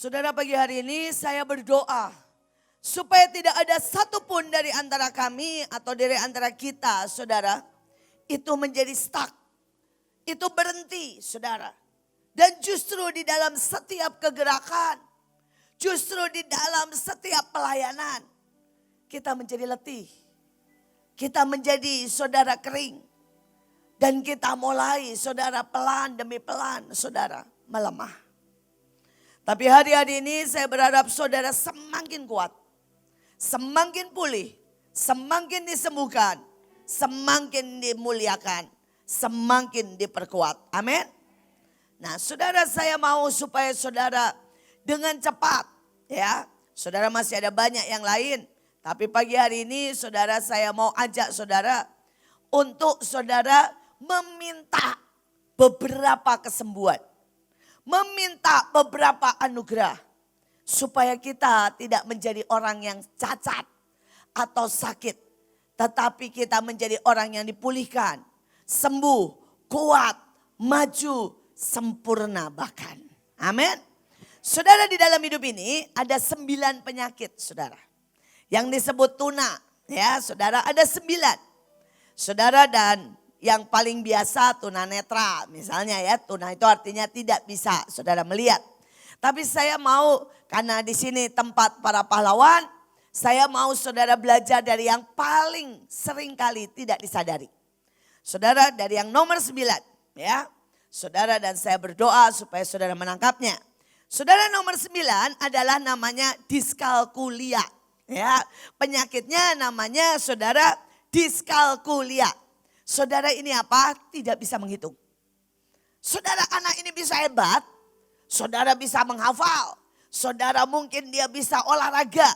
Saudara, pagi hari ini saya berdoa supaya tidak ada satupun dari antara kami atau dari antara kita, saudara, itu menjadi stuck. Itu berhenti, saudara. Dan justru di dalam setiap kegerakan, justru di dalam setiap pelayanan, kita menjadi letih. Kita menjadi saudara kering. Dan kita mulai saudara pelan demi pelan saudara melemah. Tapi hari-hari ini saya berharap saudara semakin kuat. Semakin pulih. Semakin disembuhkan. Semakin dimuliakan. Semakin diperkuat. Amin. Nah, saudara, saya mau supaya saudara dengan cepat, ya. Saudara, masih ada banyak yang lain. Tapi pagi hari ini saudara, saya mau ajak saudara untuk saudara meminta beberapa kesembuhan. Meminta beberapa anugerah. Supaya kita tidak menjadi orang yang cacat atau sakit. Tetapi kita menjadi orang yang dipulihkan. Sembuh, kuat, maju, sempurna bahkan. Amin. Saudara, di dalam hidup ini ada 9 penyakit, saudara. Yang disebut tuna, ya saudara, ada 9. Saudara, dan yang paling biasa tunanetra misalnya, ya. Tuna itu artinya tidak bisa saudara melihat. Tapi saya mau, karena di sini tempat para pahlawan, saya mau saudara belajar dari yang paling sering kali tidak disadari. Saudara, dari yang nomor 9, ya. Saudara, dan saya berdoa supaya saudara menangkapnya. Saudara, nomor 9 adalah namanya diskalkulia. Ya, penyakitnya namanya saudara diskalkulia. Saudara, ini apa? Tidak bisa menghitung. Saudara, anak ini bisa hebat. Saudara bisa menghafal. Saudara mungkin dia bisa olahraga.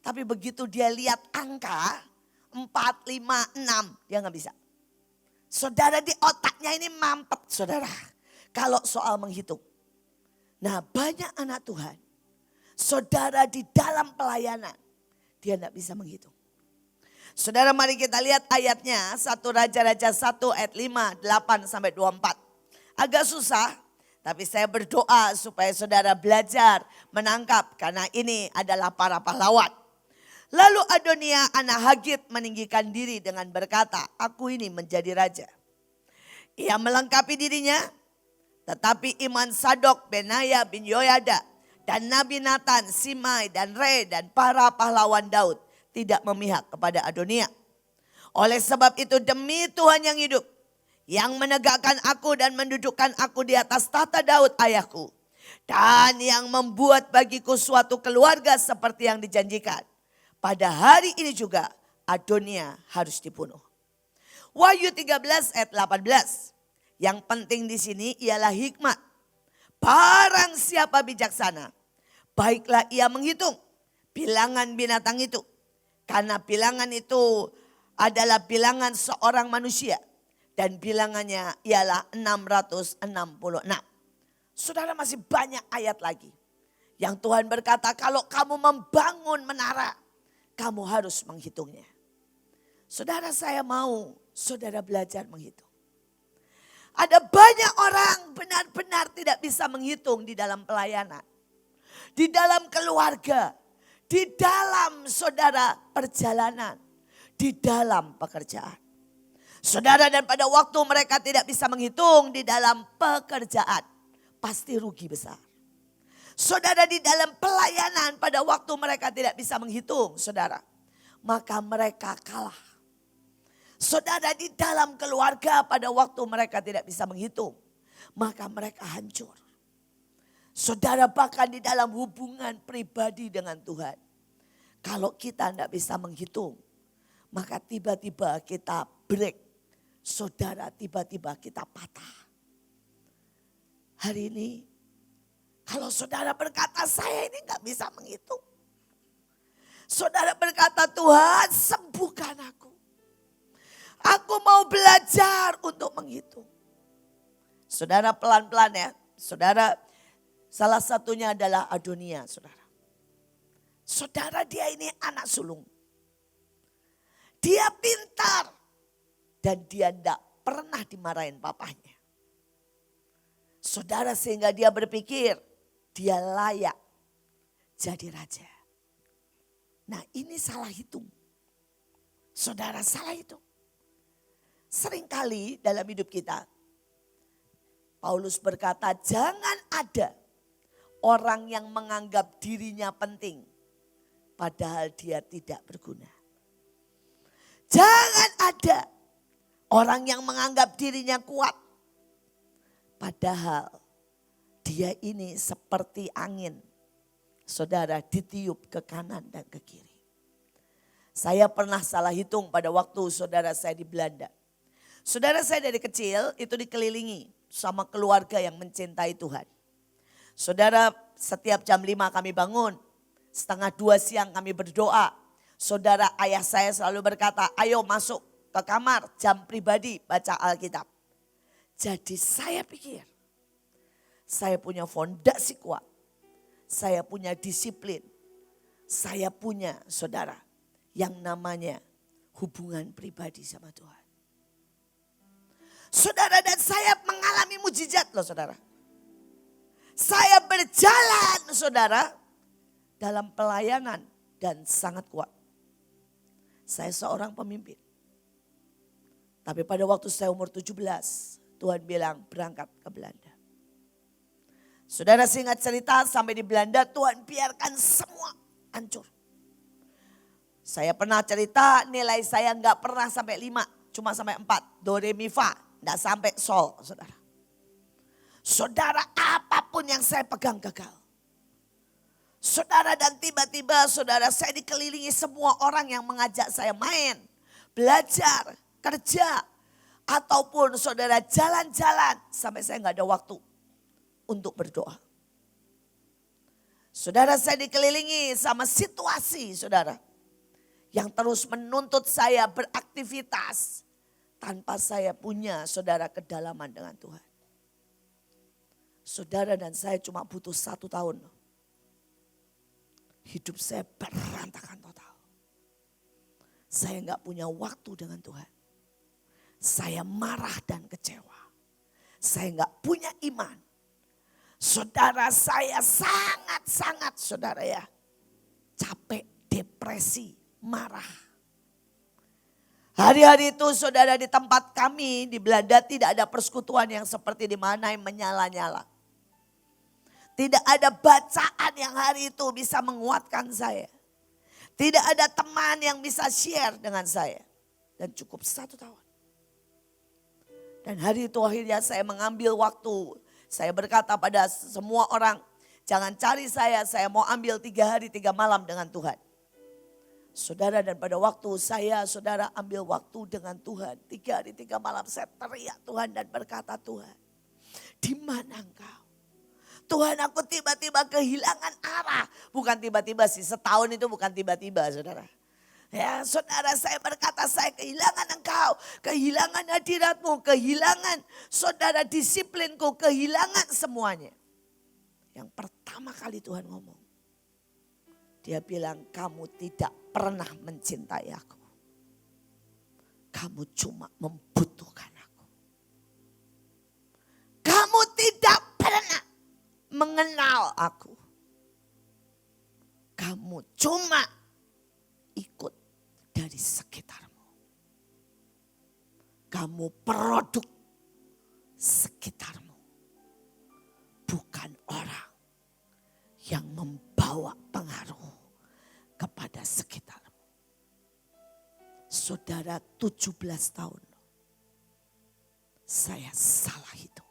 Tapi begitu dia lihat angka 4, 5, 6, dia gak bisa. Saudara, di otaknya ini mampet, saudara. Kalau soal menghitung. Nah, banyak anak Tuhan. Saudara, di dalam pelayanan, dia gak bisa menghitung. Saudara, mari kita lihat ayatnya. 1 Raja-Raja 1 ayat 5, 8 sampai 24. Agak susah, tapi saya berdoa supaya saudara belajar menangkap. Karena ini adalah para pahlawan. Lalu Adonia anak Hagit meninggikan diri dengan berkata, aku ini menjadi raja. Ia melengkapi dirinya, tetapi iman Sadok, Benaya bin Yoyada, dan Nabi Nathan, Simai, dan Re, dan para pahlawan Daud tidak memihak kepada Adonia. Oleh sebab itu demi Tuhan yang hidup, yang menegakkan aku dan mendudukkan aku di atas tahta Daud ayahku, dan yang membuat bagiku suatu keluarga seperti yang dijanjikan, pada hari ini juga Adonia harus dibunuh. Wahyu 13 ayat 18. Yang penting di sini ialah hikmat. Barang siapa bijaksana, baiklah ia menghitung bilangan binatang itu. Karena bilangan itu adalah bilangan seorang manusia. Dan bilangannya ialah 666. Saudara, masih banyak ayat lagi. Yang Tuhan berkata, kalau kamu membangun menara, kamu harus menghitungnya. Saudara, saya mau saudara belajar menghitung. Ada banyak orang benar-benar tidak bisa menghitung di dalam pelayanan. Di dalam keluarga. Di dalam saudara perjalanan. Di dalam pekerjaan. Saudara, dan pada waktu mereka tidak bisa menghitung di dalam pekerjaan. Pasti rugi besar. Saudara, di dalam pelayanan pada waktu mereka tidak bisa menghitung, saudara. Maka mereka kalah. Saudara, di dalam keluarga pada waktu mereka tidak bisa menghitung. Maka mereka hancur. Saudara, bahkan di dalam hubungan pribadi dengan Tuhan. Kalau kita tidak bisa menghitung, maka tiba-tiba kita break. Saudara, tiba-tiba kita patah. Hari ini, kalau saudara berkata, saya ini gak bisa menghitung. Saudara berkata, Tuhan sembuhkan aku. Aku mau belajar untuk menghitung. Saudara, pelan-pelan ya. Saudara, salah satunya adalah Adonia, saudara. Saudara, dia ini anak sulung. Dia pintar. Dan dia tidak pernah dimarahin papanya. Saudara, sehingga dia berpikir dia layak jadi raja. Nah ini salah hitung. Saudara salah hitung. Seringkali dalam hidup kita, Paulus berkata jangan ada orang yang menganggap dirinya penting. Padahal dia tidak berguna. Jangan ada orang yang menganggap dirinya kuat. Padahal dia ini seperti angin. Saudara ditiup ke kanan dan ke kiri. Saya pernah salah hitung pada waktu saudara saya di Belanda. Saudara saya dari kecil itu dikelilingi sama keluarga yang mencintai Tuhan. Saudara setiap jam 5 kami bangun. 1:30 siang kami berdoa. Saudara ayah saya selalu berkata, ayo masuk ke kamar jam pribadi baca Alkitab. Jadi saya pikir saya punya fondasi kuat. Saya punya disiplin. Saya punya saudara yang namanya hubungan pribadi sama Tuhan. Saudara dan saya mengalami mujizat loh saudara. Saya berjalan saudara dalam pelayanan dan sangat kuat. Saya seorang pemimpin. Tapi pada waktu saya umur 17, Tuhan bilang berangkat ke Belanda. Saudara singkat cerita sampai di Belanda Tuhan biarkan semua hancur. Saya pernah cerita nilai saya gak pernah sampai 5, cuma sampai 4. Do, re, mi, fa, gak sampai sol saudara. Saudara apapun yang saya pegang gagal. Saudara dan tiba-tiba saudara saya dikelilingi semua orang yang mengajak saya main, belajar, kerja. Ataupun saudara jalan-jalan sampai saya gak ada waktu untuk berdoa. Saudara saya dikelilingi sama situasi saudara. Yang terus menuntut saya beraktivitas tanpa saya punya saudara kedalaman dengan Tuhan. Saudara dan saya cuma butuh 1 tahun. Hidup saya berantakan total. Saya gak punya waktu dengan Tuhan. Saya marah dan kecewa. Saya gak punya iman. Saudara saya sangat-sangat saudara ya. Capek, depresi, marah. Hari-hari itu saudara di tempat kami di Belanda tidak ada persekutuan yang seperti di mana yang menyala-nyala. Tidak ada bacaan yang hari itu bisa menguatkan saya. Tidak ada teman yang bisa share dengan saya. Dan cukup 1 tahun. Dan hari itu akhirnya saya mengambil waktu. Saya berkata pada semua orang, jangan cari saya mau ambil 3 hari 3 malam dengan Tuhan. Saudara dan pada waktu saudara ambil waktu dengan Tuhan. 3 hari 3 malam saya teriak Tuhan dan berkata Tuhan, di mana engkau? Tuhan aku tiba-tiba kehilangan arah. Bukan tiba-tiba sih, setahun itu bukan tiba-tiba saudara. Ya saudara saya berkata saya kehilangan engkau. Kehilangan hadiratmu, kehilangan saudara disiplinku, kehilangan semuanya. Yang pertama kali Tuhan ngomong. Dia bilang kamu tidak pernah mencintai aku. Kamu cuma membutuhkan aku. Kamu tidak pernah mengenal aku. Kamu cuma ikut dari sekitarmu. Kamu produk sekitarmu. Bukan orang yang membawa pengaruh kepada sekitarmu. Saudara 17 tahun. Saya salah itu.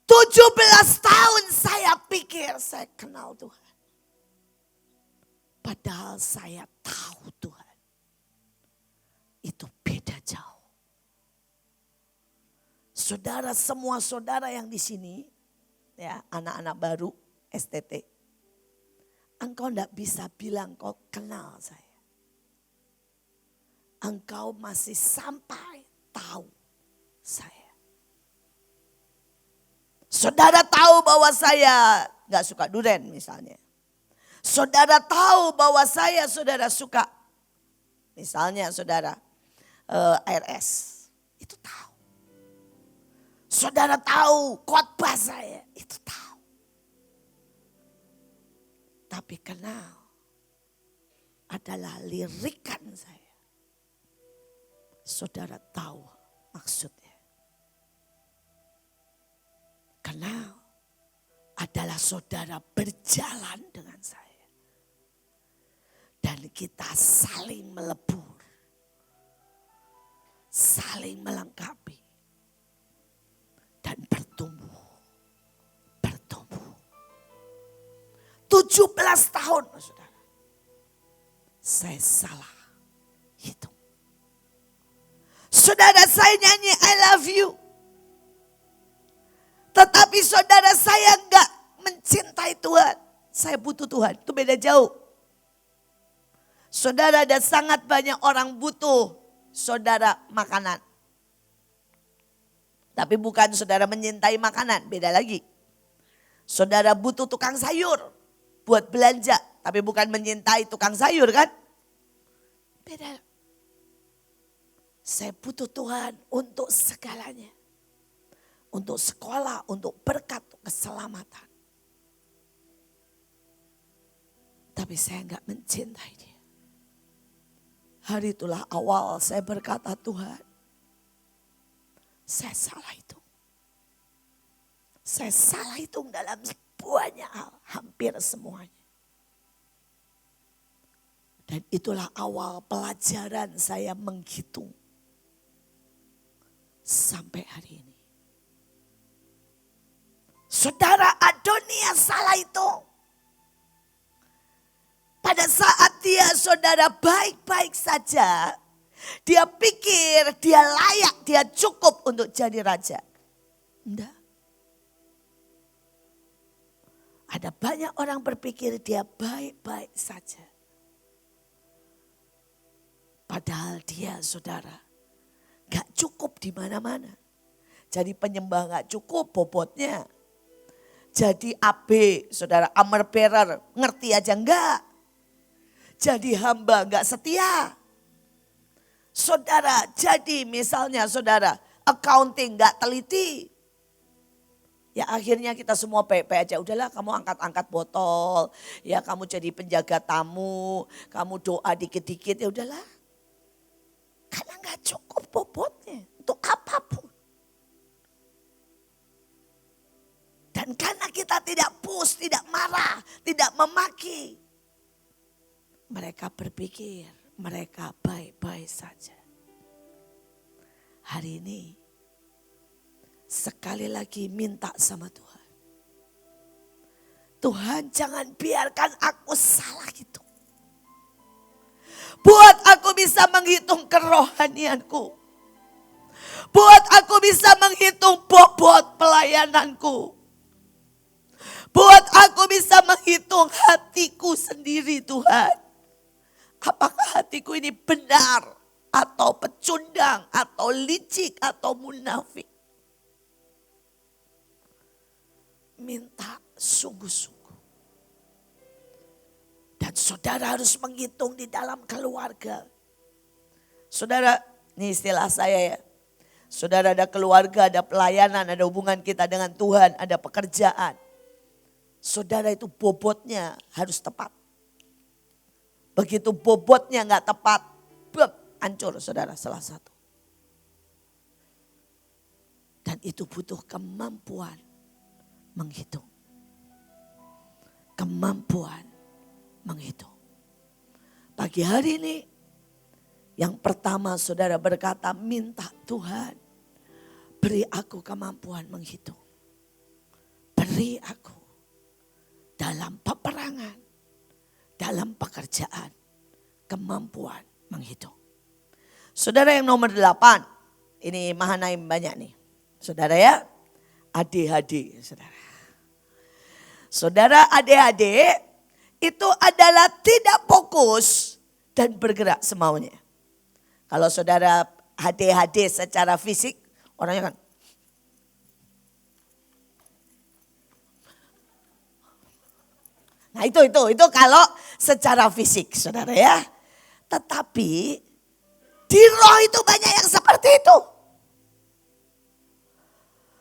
17 tahun saya pikir saya kenal Tuhan. Padahal saya tahu Tuhan. Itu beda jauh. Saudara, semua saudara yang di sini, ya anak-anak baru STT. Engkau tidak bisa bilang kau kenal saya. Engkau masih sampai tahu saya. Saudara tahu bahwa saya gak suka durian misalnya. Saudara tahu bahwa saya saudara suka misalnya saudara air es. Itu tahu. Saudara tahu khotbah saya, itu tahu. Tetapi kenal adalah lirikan saya. Saudara tahu maksudnya. Kenal adalah saudara berjalan dengan saya. Dan kita saling melebur. Saling melengkapi. Dan bertumbuh. 17 tahun, saudara. Saya salah hitung. Saudara, saya nyanyi I love you. Tetapi saudara, saya enggak mencintai Tuhan. Saya butuh Tuhan. Itu beda jauh. Saudara, ada sangat banyak orang butuh saudara makanan. Tapi bukan saudara menyintai makanan, beda lagi. Saudara butuh tukang sayur buat belanja, tapi bukan menyintai tukang sayur kan? Beda. Saya butuh Tuhan untuk segalanya. Untuk sekolah, untuk berkat, keselamatan. Tapi saya enggak mencintai dia. Hari itulah awal saya berkata, Tuhan, saya salah hitung. Saya salah hitung dalam banyak hal, hampir semuanya. Dan itulah awal pelajaran saya menghitung. Sampai hari ini. Saudara, Adonia salah hitung. Pada saat dia saudara baik-baik saja. Dia pikir dia layak, dia cukup untuk jadi raja. Enggak. Ada banyak orang berpikir dia baik-baik saja. Padahal dia saudara gak cukup di mana-mana. Jadi penyembah gak cukup bobotnya. Jadi AB saudara armor bearer ngerti aja enggak. Jadi hamba gak setia. Saudara jadi misalnya saudara accounting gak teliti. Ya akhirnya kita semua baik-baik aja. Udahlah kamu angkat-angkat botol. Ya kamu jadi penjaga tamu. Kamu doa dikit-dikit ya udahlah. Karena gak cukup bobotnya untuk apapun. Dan karena kita tidak push, tidak marah, tidak memaki. Mereka berpikir mereka baik-baik saja. Hari ini sekali lagi minta sama Tuhan. Tuhan jangan biarkan aku salah gitu. Buat aku bisa menghitung kerohanianku. Buat aku bisa menghitung bobot pelayananku. Buat aku bisa menghitung hatiku sendiri Tuhan. Apakah hatiku ini benar atau pecundang atau licik atau munafik. Minta sungguh-sungguh. Dan saudara harus menghitung di dalam keluarga. Saudara, ini istilah saya ya. Saudara ada keluarga, ada pelayanan, ada hubungan kita dengan Tuhan, ada pekerjaan. Saudara itu bobotnya harus tepat. Begitu bobotnya gak tepat, hancur saudara salah satu. Dan itu butuh kemampuan menghitung. Kemampuan menghitung. Pagi hari ini yang pertama saudara berkata minta Tuhan beri aku kemampuan menghitung. Beri aku dalam peperangan, dalam pekerjaan, kemampuan menghitung. Saudara yang nomor 8, ini Mahanaim banyak nih. Saudara ya, ADHD saudara. Saudara ADHD itu adalah tidak fokus dan bergerak semaunya. Kalau saudara ADHD secara fisik, orangnya kan. Nah itu kalau secara fisik saudara ya. Tetapi di roh itu banyak yang seperti itu.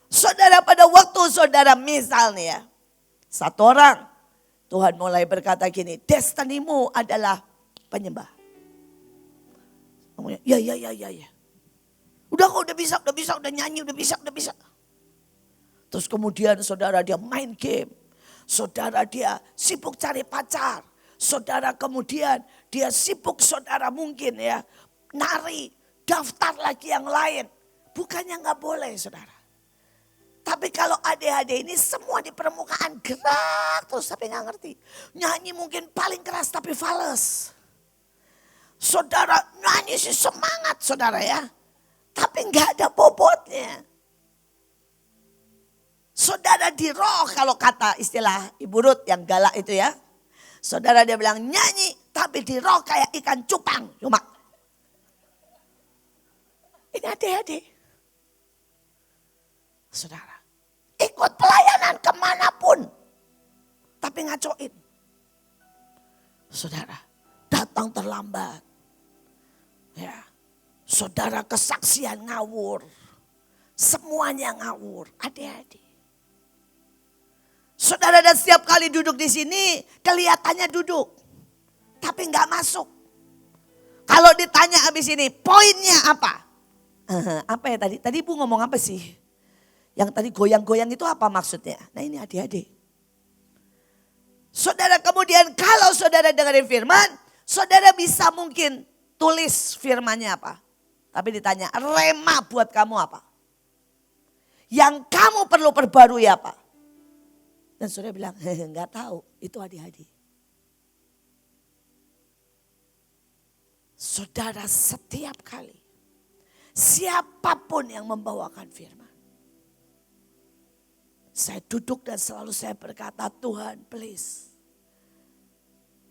Saudara pada waktu saudara misalnya ya. Satu orang Tuhan mulai berkata gini, destinimu adalah penyembah. Ya. Udah kok, udah bisa, udah nyanyi, udah bisa. Terus kemudian saudara dia main game. Saudara dia sibuk cari pacar. Saudara kemudian dia sibuk saudara mungkin ya nari, daftar lagi yang lain. Bukannya gak boleh saudara. Tapi kalau adik-adik ini semua di permukaan gerak terus tapi gak ngerti. Nyanyi mungkin paling keras tapi fales. Saudara nyanyi sih semangat saudara ya. Tapi gak ada bobotnya. Saudara di roh kalau kata istilah Ibu Ruth yang galak itu ya. Saudara dia bilang nyanyi tapi di roh kayak ikan cupang. Cuma ini adik-adik. Saudara ikut pelayanan kemanapun. Tapi ngacoin. Saudara datang terlambat. Ya, saudara kesaksian ngawur. Semuanya ngawur adik-adik. Saudara dan setiap kali duduk di sini kelihatannya duduk. Tapi gak masuk. Kalau ditanya habis ini poinnya apa? Apa ya tadi? Tadi Ibu ngomong apa sih? Yang tadi goyang-goyang itu apa maksudnya? Nah ini adik-adik. Saudara kemudian kalau saudara dengerin firman. Saudara bisa mungkin tulis firmannya apa. Tapi ditanya rema buat kamu apa? Yang kamu perlu perbarui apa? Dan saudara bilang, enggak tahu, itu adik-adik. Saudara setiap kali, siapapun yang membawakan firman. Saya duduk dan selalu saya berkata, Tuhan please,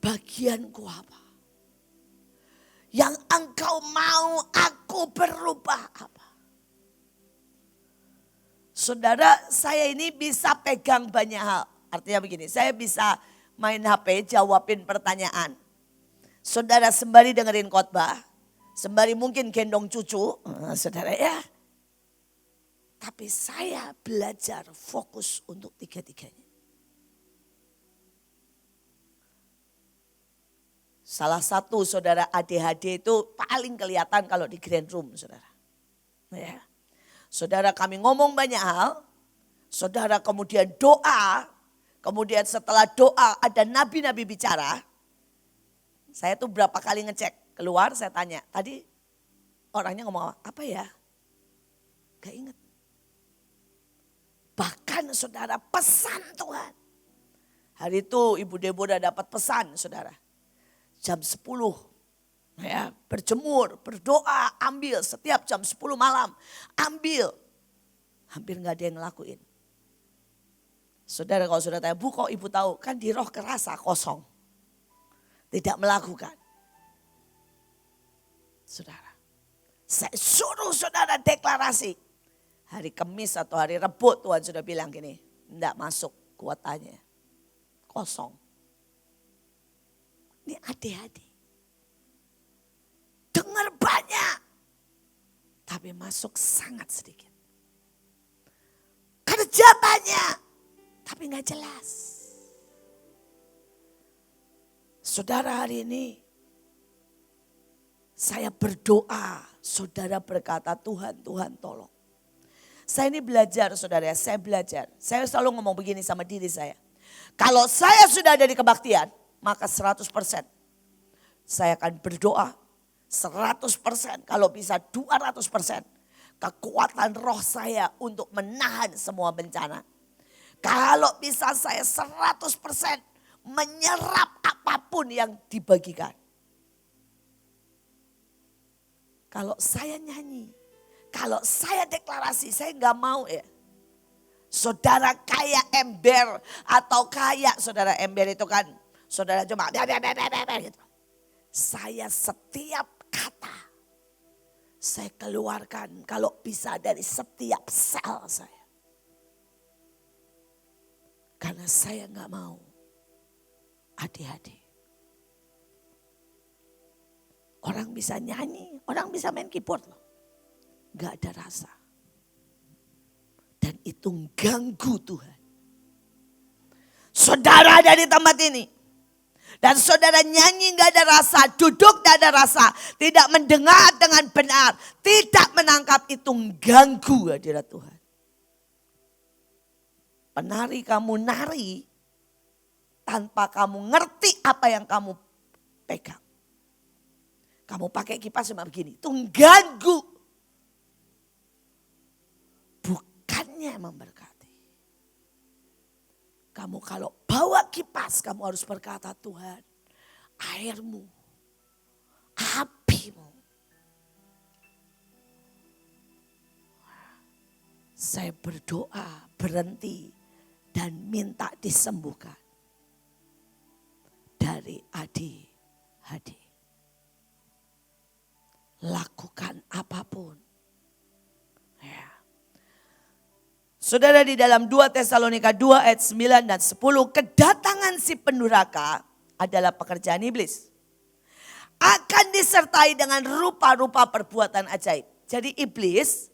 bagianku apa? Yang engkau mau aku berubah apa? Saudara, saya ini bisa pegang banyak hal. Artinya begini, saya bisa main HP, jawabin pertanyaan. Saudara sembari dengerin khotbah, sembari mungkin gendong cucu, saudara ya. Tapi saya belajar fokus untuk tiga-tiganya. Salah satu saudara ADHD itu paling kelihatan kalau di grand room saudara. Ya. Saudara kami ngomong banyak hal, saudara kemudian doa, kemudian setelah doa ada nabi-nabi bicara. Saya tuh berapa kali ngecek keluar saya tanya, tadi orangnya ngomong apa ya? Gak inget. Bahkan saudara pesan Tuhan. Hari itu Ibu Deborah dapat pesan saudara. Jam 10 ya, berjemur, berdoa, ambil setiap jam 10 malam. Ambil. Hampir gak ada yang ngelakuin. Saudara kalau saudara tanya, Bu kok Ibu tahu? Kan di roh kerasa kosong. Tidak melakukan. Saudara, saya suruh saudara deklarasi. Hari Kamis atau hari Rebo Tuhan sudah bilang gini, enggak masuk kuotanya. Kosong. Ini adik-adik. Dengar banyak. Tapi masuk sangat sedikit. Kerja banyak. Tapi gak jelas. Saudara hari ini. Saya berdoa. Saudara berkata Tuhan tolong. Saya ini belajar saudara ya, saya belajar. Saya selalu ngomong begini sama diri saya. Kalau saya sudah ada di kebaktian, maka 100% saya akan berdoa. 100%, kalau bisa 200%. Kekuatan roh saya untuk menahan semua bencana. Kalau bisa saya 100% menyerap apapun yang dibagikan. Kalau saya nyanyi. Kalau saya deklarasi, saya gak mau ya. Saudara kayak ember atau kayak saudara ember itu kan. Saudara cuma gitu. Saya setiap kata saya keluarkan kalau bisa dari setiap sel saya. Karena saya gak mau adik-adik. Orang bisa nyanyi, orang bisa main keyboard loh. Gak ada rasa. Dan itu ganggu Tuhan. Saudara ada di tempat ini. Dan saudara nyanyi gak ada rasa, duduk gak ada rasa. Tidak mendengar dengan benar, tidak menangkap, itu ganggu hadirat Tuhan. Penari kamu nari tanpa kamu ngerti apa yang kamu pegang. Kamu pakai kipas cuma begini, itu ganggu. Bukannya memberkati. Kamu kalau bawa kipas, kamu harus berkata, Tuhan, airmu, apimu. Saya berdoa, berhenti, dan minta disembuhkan dari adik-adik. Lakukan apapun. Ya. Saudara, di dalam 2 Tesalonika 2 ayat 9 dan 10, kedatangan si pendurhaka adalah pekerjaan iblis. Akan disertai dengan rupa-rupa perbuatan ajaib. Jadi iblis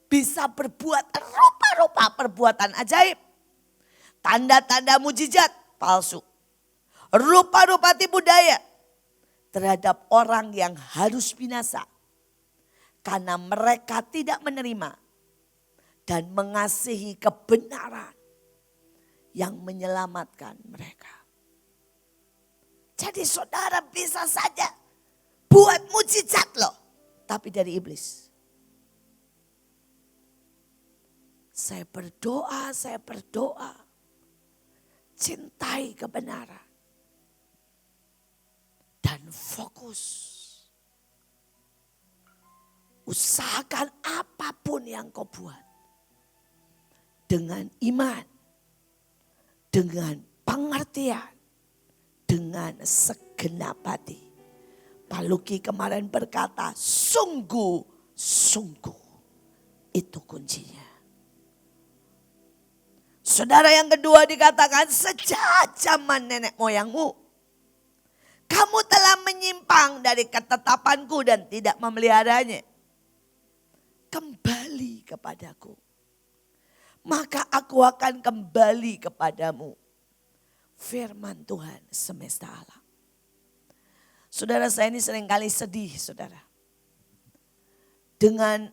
bisa berbuat rupa-rupa perbuatan ajaib. Tanda-tanda mujizat palsu. Rupa-rupa tipu daya terhadap orang yang harus binasa. Karena mereka tidak menerima dan mengasihi kebenaran yang menyelamatkan mereka. Jadi saudara bisa saja buat mujizat loh, tapi dari iblis. Saya berdoa, cintai kebenaran. Dan fokus. Usahakan apapun yang kau buat. Dengan iman, dengan pengertian, dengan segenap hati. Pak Luki kemarin berkata, sungguh-sungguh itu kuncinya. Saudara, yang kedua dikatakan, sejak zaman nenek moyangmu, kamu telah menyimpang dari ketetapanku dan tidak memeliharanya. Kembali kepadaku, maka aku akan kembali kepadamu. Firman Tuhan semesta alam. Saudara, saya ini seringkali sedih, saudara. Dengan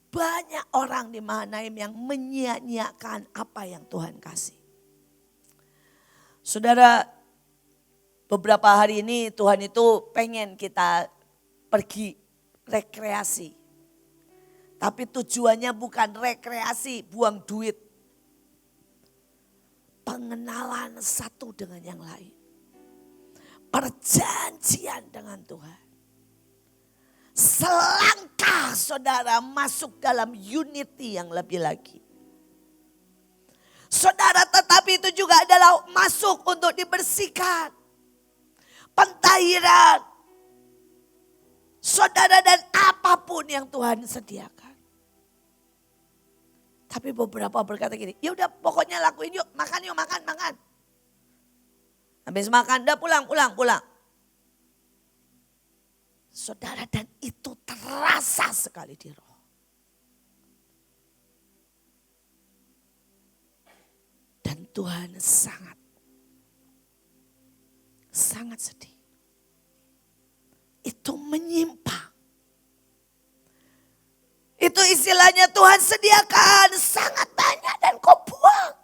banyak orang di Mahanaim yang menyia-nyiakan apa yang Tuhan kasih. Saudara, beberapa hari ini Tuhan itu pengen kita pergi rekreasi. Tapi tujuannya bukan rekreasi, buang duit. Pengenalan satu dengan yang lain. Perjanjian dengan Tuhan. Selangkah saudara masuk dalam unity yang lebih lagi. Saudara, tetapi itu juga adalah masuk untuk dibersihkan. Pentahiran. Saudara, dan apapun yang Tuhan sediakan. Tapi beberapa berkata gini, ya udah pokoknya lakuin yuk, makan. Habis makan, udah pulang. Saudara, dan itu terasa sekali di roh. Dan Tuhan sangat sedih. Itu menyimpang. Itu istilahnya Tuhan sediakan sangat banyak dan kau buang.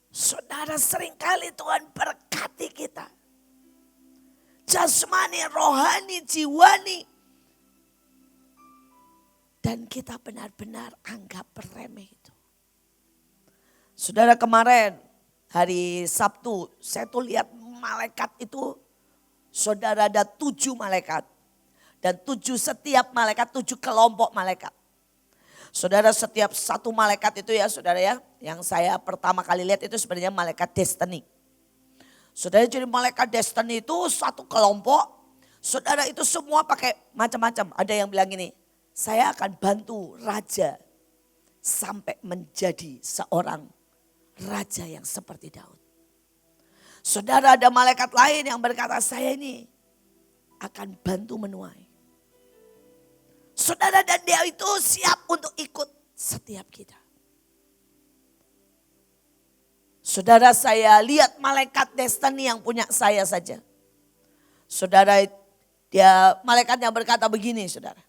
Saudara, seringkali Tuhan berkati kita. Jasmani, rohani, jiwani. Dan kita benar-benar anggap remeh itu. Saudara, kemarin hari Sabtu saya tuh lihat malaikat itu. Saudara, ada 7 malaikat. Dan setiap malaikat 7 kelompok malaikat. Saudara, setiap satu malaikat itu ya saudara ya. Yang saya pertama kali lihat itu sebenarnya malaikat destiny. Saudara, jadi malaikat destiny itu satu kelompok. Saudara, itu semua pakai macam-macam. Ada yang bilang gini, saya akan bantu raja sampai menjadi seorang raja yang seperti Daud. Saudara, ada malaikat lain yang berkata, saya ini akan bantu menuai. Saudara, dan dia itu siap untuk ikut setiap kita. Saudara, saya lihat malaikat destiny yang punya saya saja. Saudara, malaikatnya berkata begini, saudara.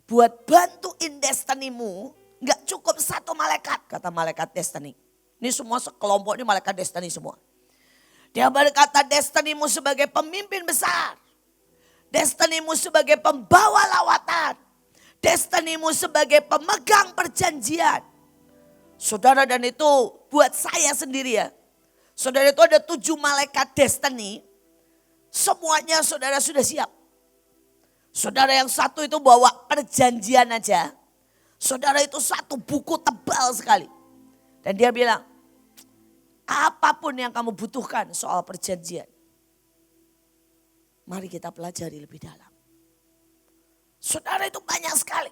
Buat bantuin destinimu, gak cukup satu malaikat, kata malaikat destiny. Ini semua sekelompok, ini malaikat destiny semua. Dia berkata, destinimu sebagai pemimpin besar. Destinimu sebagai pembawa lawatan. Destinimu sebagai pemegang perjanjian. Saudara, dan itu buat saya sendiri ya. Saudara, itu ada 7 malaikat destiny. Semuanya saudara sudah siap. Saudara, yang satu itu bawa perjanjian aja. Saudara, itu satu buku tebal sekali. Dan dia bilang, apapun yang kamu butuhkan soal perjanjian, mari kita pelajari lebih dalam. Saudara, itu banyak sekali.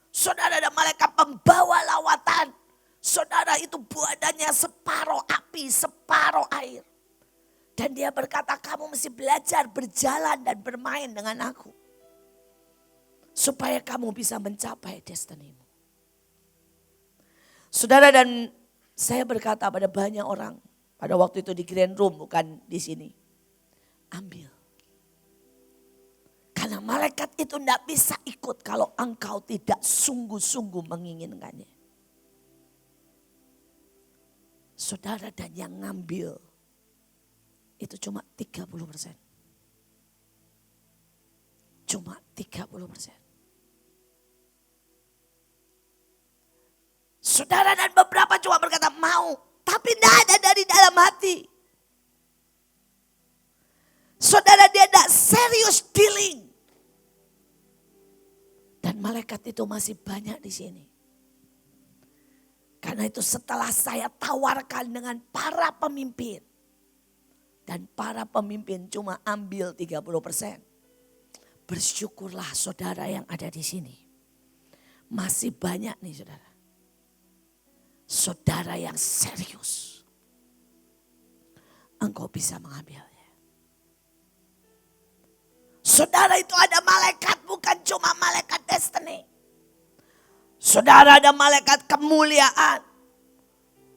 Saudara, ada malaikat pembawa lawatan. Saudara, itu badannya separuh api, separuh air. Dan dia berkata, kamu mesti belajar berjalan dan bermain dengan aku. Supaya kamu bisa mencapai destinimu. Saudara, dan saya berkata pada banyak orang. Pada waktu itu di Grand Room, bukan di sini. Ambil. Karena malaikat itu tidak bisa ikut kalau engkau tidak sungguh-sungguh menginginkannya. Saudara, dan yang ngambil itu cuma 30%. Cuma 30%. Saudara, dan beberapa cuma berkata mau, tapi tidak ada dari dalam hati. Saudara, dia tidak serius dealing. Dan malaikat itu masih banyak di sini. Karena itu setelah saya tawarkan dengan para pemimpin. Dan para pemimpin cuma ambil 30%. Bersyukurlah saudara yang ada di sini. Masih banyak nih saudara. Saudara yang serius. Engkau bisa mengambilnya. Saudara, itu ada malaikat, bukan cuma malaikat destiny. Saudara, ada malaikat kemuliaan.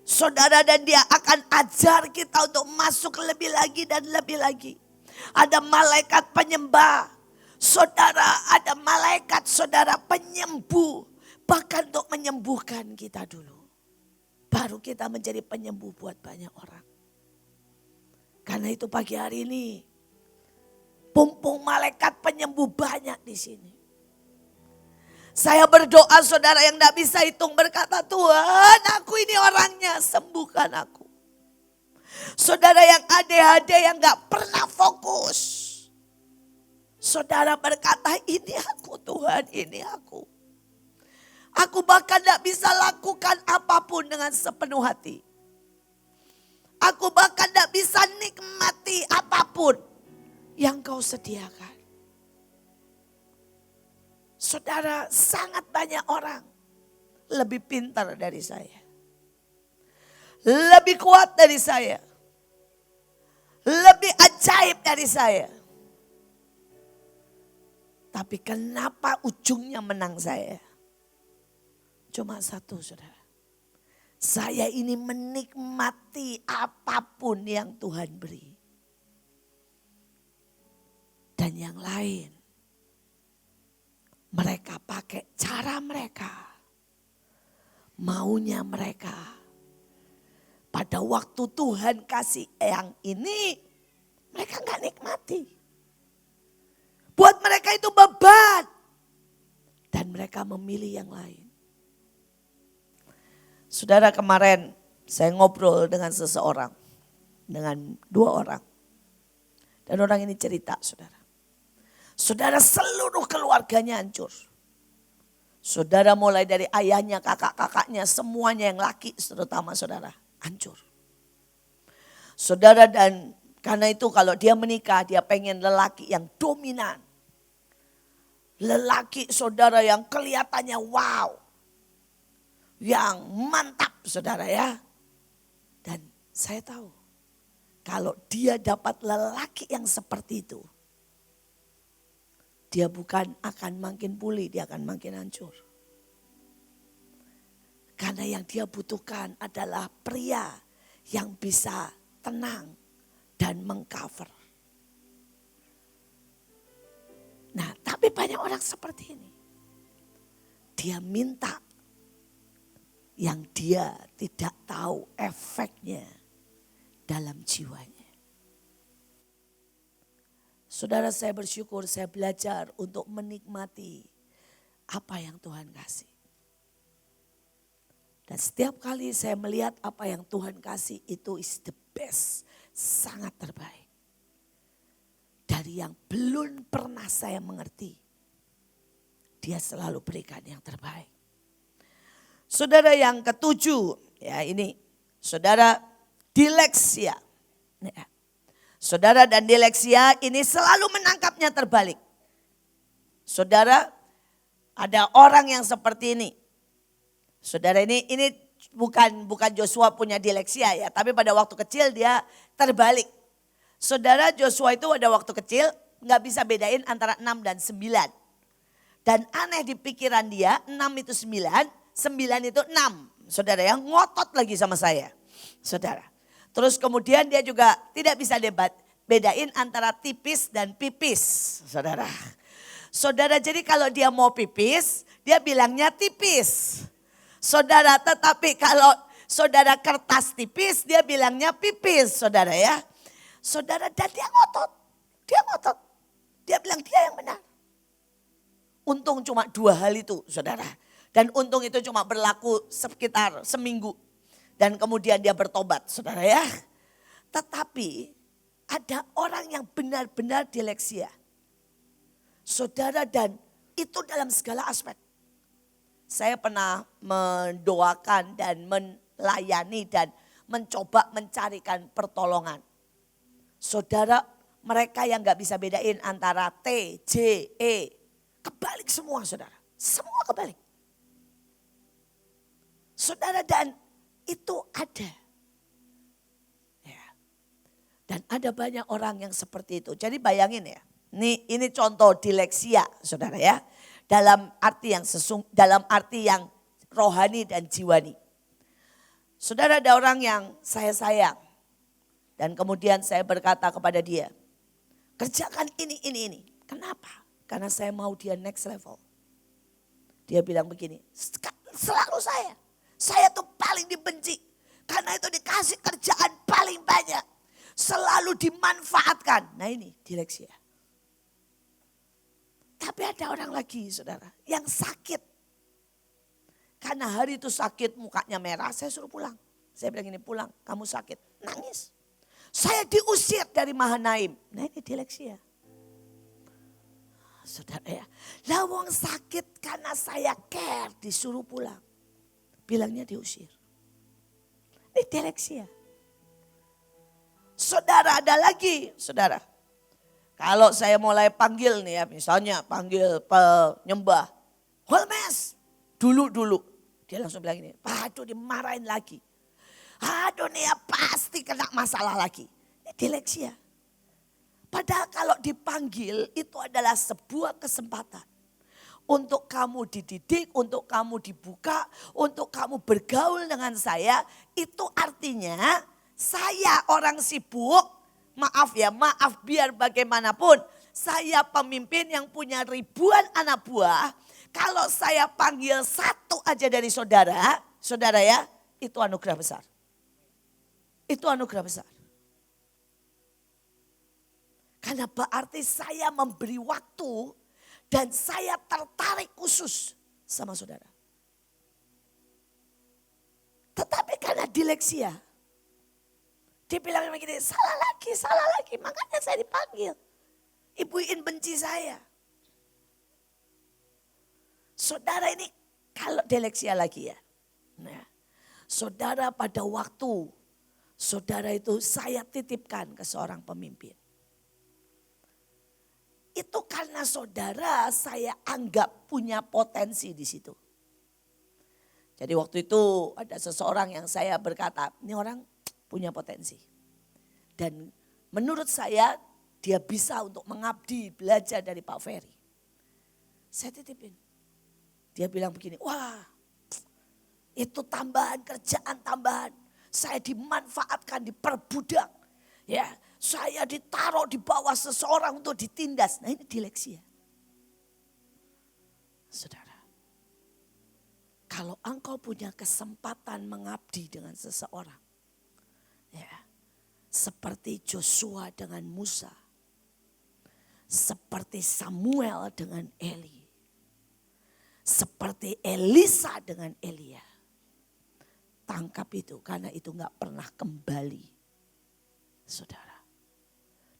Saudara, dan dia akan ajar kita untuk masuk lebih lagi dan lebih lagi. Ada malaikat penyembah. Saudara, ada malaikat saudara penyembuh. Bahkan untuk menyembuhkan kita dulu. Baru kita menjadi penyembuh buat banyak orang. Karena itu pagi hari ini. Pumpung malaikat penyembuh banyak di sini. Saya berdoa saudara yang tidak bisa hitung berkata, Tuhan, aku ini orangnya, sembuhkan aku. Saudara yang ADHD yang gak pernah fokus. Saudara berkata, ini aku Tuhan, ini aku. Aku bahkan gak bisa lakukan apapun dengan sepenuh hati. Aku bahkan gak bisa nikmati apapun yang kau sediakan. Saudara, sangat banyak orang lebih pintar dari saya. Lebih kuat dari saya. Lebih ajaib dari saya. Tapi kenapa ujungnya menang saya? Cuma satu saudara. Saya ini menikmati apapun yang Tuhan beri. Dan yang lain, mereka pakai cara mereka. Maunya mereka. Pada waktu Tuhan kasih yang ini, mereka gak nikmati. Buat mereka itu beban. Dan mereka memilih yang lain. Saudara, kemarin saya ngobrol dengan seseorang. Dengan 2 orang. Dan orang ini cerita saudara. Saudara, seluruh keluarganya hancur. Saudara, mulai dari ayahnya, kakak-kakaknya, semuanya yang laki terutama saudara, hancur. Saudara, dan karena itu kalau dia menikah, dia pengen lelaki yang dominan. Lelaki saudara yang kelihatannya wow. Yang mantap saudara ya. Dan saya tahu, kalau dia dapat lelaki yang seperti itu, dia bukan akan makin pulih, dia akan makin hancur. Karena yang dia butuhkan adalah pria yang bisa tenang dan mengcover. Nah, tapi banyak orang seperti ini. Dia minta yang dia tidak tahu efeknya dalam jiwanya. Saudara, saya bersyukur saya belajar untuk menikmati apa yang Tuhan kasih. Dan setiap kali saya melihat apa yang Tuhan kasih itu is the best, sangat terbaik. Dari yang belum pernah saya mengerti, dia selalu berikan yang terbaik. Saudara, yang ketujuh, ya ini, saudara dileksia. Ya. Saudara dan dileksia ini selalu menangkapnya terbalik. Saudara, ada orang yang seperti ini. Saudara, ini bukan Joshua punya dileksia ya, tapi pada waktu kecil dia terbalik. Saudara, Joshua itu pada waktu kecil nggak bisa bedain antara 6 dan 9. Dan aneh di pikiran dia, 6 itu 9, 9 itu 6. Saudara, yang ngotot lagi sama saya. Saudara. Terus kemudian dia juga tidak bisa bedain antara tipis dan pipis. Saudara. Saudara, jadi kalau dia mau pipis, dia bilangnya tipis. Saudara, tetapi kalau saudara kertas tipis, dia bilangnya pipis. Saudara ya. Saudara, dan dia ngotot. Dia ngotot. Dia bilang dia yang benar. Untung cuma 2 hal itu, saudara. Dan untung itu cuma berlaku sekitar seminggu. Dan kemudian dia bertobat, saudara ya. Tetapi ada orang yang benar-benar dileksia. Saudara, dan itu dalam segala aspek. Saya pernah mendoakan dan melayani dan mencoba mencarikan pertolongan. Saudara, mereka yang gak bisa bedain antara T, J, E. Kebalik semua, saudara. Semua kebalik. Saudara, dan itu ada. Ya. Dan ada banyak orang yang seperti itu. Jadi bayangin ya. Ini contoh dileksia, saudara ya. Dalam arti yang rohani dan jiwani. Saudara, ada orang yang saya sayang. Dan kemudian saya berkata kepada dia, kerjakan ini. Kenapa? Karena saya mau dia next level. Dia bilang begini, selalu saya tuh paling dibenci. Karena itu dikasih kerjaan paling banyak. Selalu dimanfaatkan. Nah ini dileksia. Tapi ada orang lagi, saudara, yang sakit. Karena hari itu sakit, mukanya merah, saya suruh pulang. Saya bilang ini, pulang, kamu sakit. Nangis. Saya diusir dari Mahanaim. Nah ini dileksia. Saudara ya, lawang sakit karena saya care, disuruh pulang. Bilangnya diusir. Ini dileksia. Saudara, ada lagi, saudara. Kalau saya mulai panggil nih ya, misalnya panggil penyembah. Holmes, dulu. Dia langsung bilang ini, aduh dimarahin lagi. Aduh nih ya pasti kena masalah lagi. Ini dileksia. Padahal kalau dipanggil itu adalah sebuah kesempatan. Untuk kamu dididik, untuk kamu dibuka, untuk kamu bergaul dengan saya. Itu artinya saya orang sibuk, maaf biar bagaimanapun. Saya pemimpin yang punya ribuan anak buah. Kalau saya panggil satu aja dari saudara ya, itu anugerah besar. Itu anugerah besar. Karena berarti saya memberi waktu dan saya tertarik khusus sama saudara. Tetapi karena dileksia, dia bilang begini, salah lagi, makanya saya dipanggil. Ibu In benci saya. Saudara ini kalau dileksia lagi ya. Nah, saudara pada waktu, saudara itu saya titipkan ke seorang pemimpin. Itu karena saudara saya anggap punya potensi di situ. Jadi waktu itu ada seseorang yang saya berkata, ini orang punya potensi. Dan menurut saya dia bisa untuk mengabdi, belajar dari Pak Ferry. Saya titipin. Dia bilang begini, wah Itu tambahan kerjaan tambahan. Saya dimanfaatkan, diperbudak. Ya, saya ditaruh di bawah seseorang untuk ditindas. Nah ini dileksia. Saudara, kalau engkau punya kesempatan mengabdi dengan seseorang, ya, seperti Joshua dengan Musa, seperti Samuel dengan Eli, seperti Elisa dengan Elia, tangkap itu karena itu gak pernah kembali, saudara.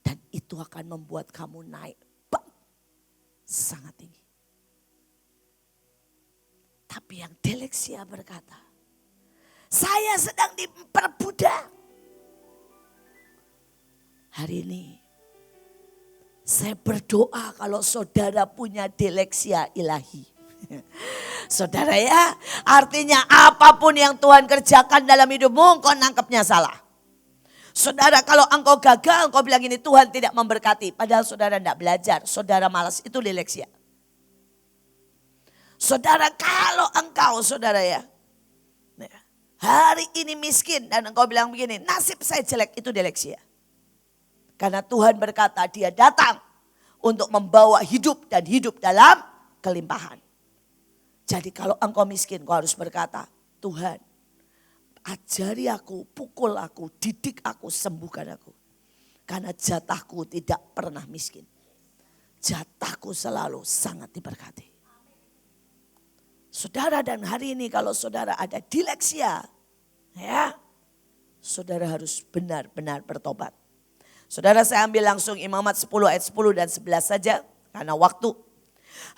Dan itu akan membuat kamu naik sangat tinggi. Tapi yang dileksia berkata, saya sedang diperbudak. Hari ini saya berdoa kalau saudara punya dileksia ilahi. Saudara ya, artinya apapun yang Tuhan kerjakan dalam hidupmu, engkau nangkepnya salah. Saudara, kalau engkau gagal, engkau bilang ini Tuhan tidak memberkati. Padahal saudara tidak belajar, saudara malas, itu dileksia. Saudara, kalau engkau saudara ya, hari ini miskin dan engkau bilang begini, nasib saya jelek, itu dileksia. Karena Tuhan berkata dia datang untuk membawa hidup dan hidup dalam kelimpahan. Jadi kalau engkau miskin, kau harus berkata, Tuhan ajari aku, pukul aku, didik aku, sembuhkan aku. Karena jatahku tidak pernah miskin. Jatahku selalu sangat diberkati. Saudara, dan hari ini kalau saudara ada dileksia, ya, saudara harus benar-benar bertobat. Saudara, saya ambil langsung Imamat 10 ayat 10 dan 11 saja karena waktu.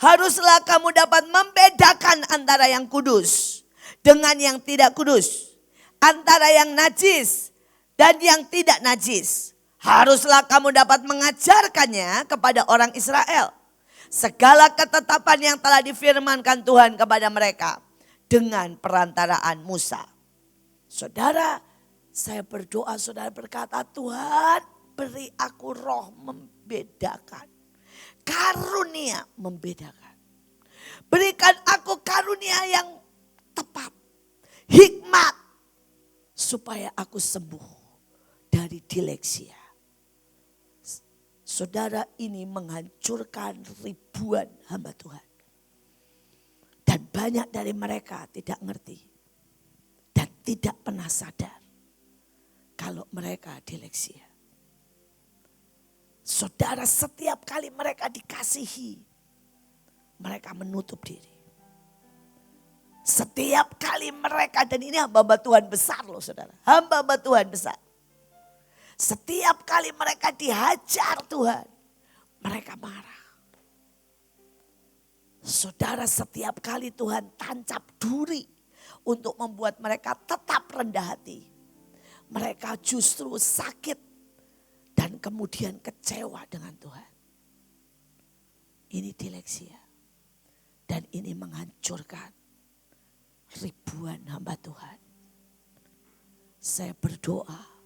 Haruslah kamu dapat membedakan antara yang kudus dengan yang tidak kudus, antara yang najis dan yang tidak najis. Haruslah kamu dapat mengajarkannya kepada orang Israel. Segala ketetapan yang telah difirmankan Tuhan kepada mereka dengan perantaraan Musa. Saudara, saya berdoa, saudara berkata, Tuhan beri aku roh membedakan. Karunia membedakan. Berikan aku karunia yang tepat. Hikmat. Supaya aku sembuh dari dileksia. Saudara, ini menghancurkan ribuan hamba Tuhan. Dan banyak dari mereka tidak ngerti. Dan tidak pernah sadar. Kalau mereka dileksia. Saudara, setiap kali mereka dikasihi. Mereka menutup diri. Setiap kali mereka, dan ini hamba-hamba Tuhan besar loh saudara. Hamba-hamba Tuhan besar. Setiap kali mereka dihajar Tuhan, mereka marah. Saudara, setiap kali Tuhan tancap duri untuk membuat mereka tetap rendah hati. Mereka justru sakit dan kemudian kecewa dengan Tuhan. Ini dileksia. Dan ini menghancurkan ribuan hamba Tuhan. Saya berdoa.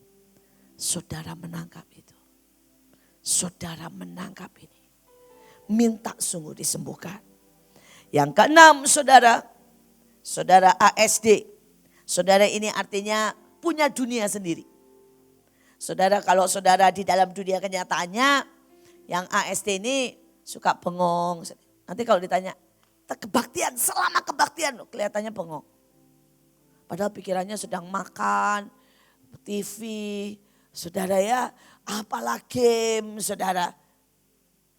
Saudara menangkap itu. Saudara menangkap ini. Minta sungguh disembuhkan. Yang keenam saudara. Saudara ASD. Saudara ini artinya punya dunia sendiri. Saudara, kalau saudara di dalam dunia kenyataannya. Yang ASD ini suka bengong. Nanti kalau ditanya. Kebaktian, selama kebaktian kelihatannya bengong. Padahal pikirannya sedang makan. TV. Saudara ya, apalagi saudara.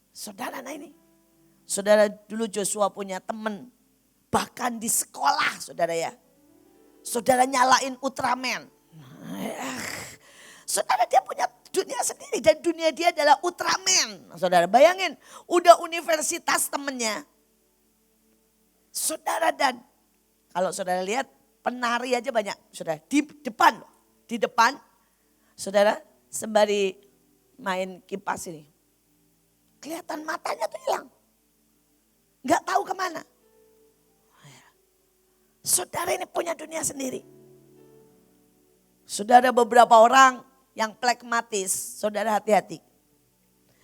Saudara, nah ini. Saudara, dulu Joshua punya teman. Bahkan di sekolah saudara ya. Saudara nyalain Ultraman. Saudara, dia punya dunia sendiri. Dan dunia dia adalah Ultraman. Saudara bayangin, udah universitas temennya. Saudara, dan kalau saudara lihat penari aja banyak. Saudara, di depan. Saudara, sembari main kipas ini. Kelihatan matanya tuh hilang. Gak tahu kemana. Saudara, ini punya dunia sendiri. Saudara, beberapa orang yang plekmatis, saudara hati-hati.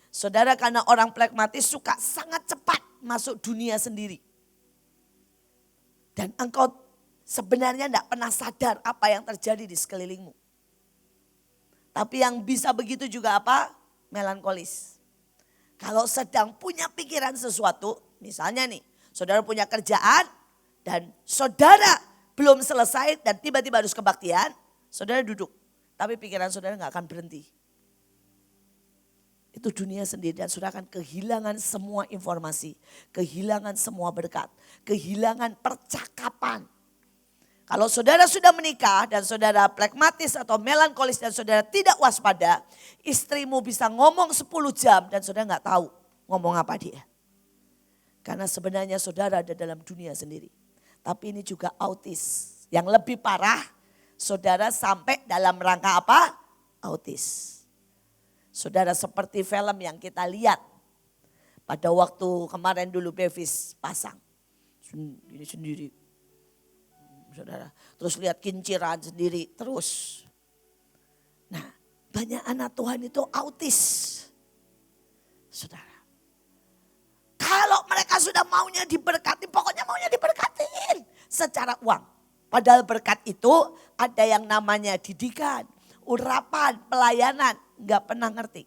Saudara, karena orang plekmatis suka sangat cepat masuk dunia sendiri. Dan engkau sebenarnya tidak pernah sadar apa yang terjadi di sekelilingmu. Tapi yang bisa begitu juga apa? Melankolis. Kalau sedang punya pikiran sesuatu, misalnya nih, saudara punya kerjaan dan saudara belum selesai dan tiba-tiba harus kebaktian, saudara duduk. Tapi pikiran saudara nggak akan berhenti. Itu dunia sendiri dan saudara akan kehilangan semua informasi, kehilangan semua berkat, kehilangan percakapan. Kalau saudara sudah menikah dan saudara plekmatis atau melankolis dan saudara tidak waspada, istrimu bisa ngomong 10 jam dan saudara nggak tahu ngomong apa dia. Karena sebenarnya saudara ada dalam dunia sendiri. Tapi ini juga autis. Yang lebih parah, saudara sampai dalam rangka apa? Autis. Saudara seperti film yang kita lihat pada waktu kemarin dulu Bevis pasang. Ini sendiri. Saudara, terus lihat kinciran sendiri terus. Nah, banyak anak Tuhan itu autis. Saudara. Kalau mereka sudah maunya diberkati, pokoknya maunya diberkatiin secara uang. Padahal berkat itu ada yang namanya didikan, urapan, pelayanan, nggak pernah ngerti.